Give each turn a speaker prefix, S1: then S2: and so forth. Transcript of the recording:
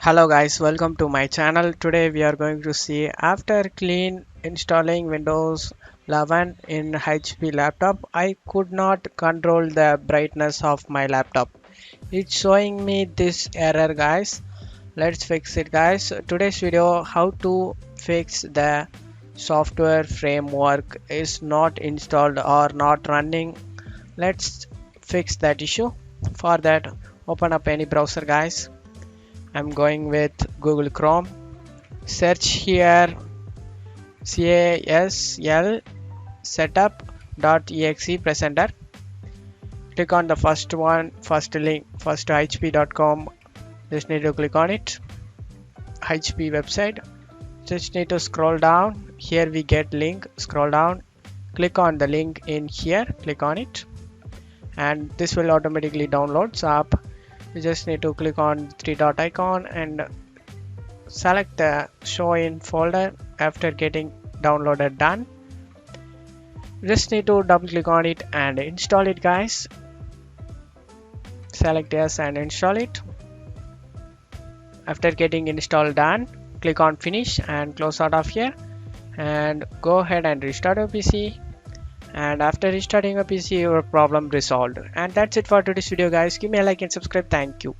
S1: Hello guys, welcome to my channel. Today we are going to see after clean installing Windows 11 in HP laptop, I could not control the brightness of my laptop. It's showing me this error guys. Let's fix it guys. Today's video how to fix the software framework is not installed or not running. Let's fix that issue. For that, open up any browser guys. I'm going with Google Chrome. Search here CASL setup.exe. Press enter. Click on the first one, first link, first hp.com. Just need to click on it. HP website. Just need to scroll down. Here we get link. Scroll down. Click on the link in here. Click on it. And this will automatically download up. You just need to click on three dot icon and select the show in folder. After getting downloaded done, just need to double click on it and install it guys. Select yes and install it. After getting installed done, click on finish and close out of here and go ahead and restart your PC. And after restarting your PC, your problem resolved. And that's it for today's video guys. Give me a like and subscribe. Thank you.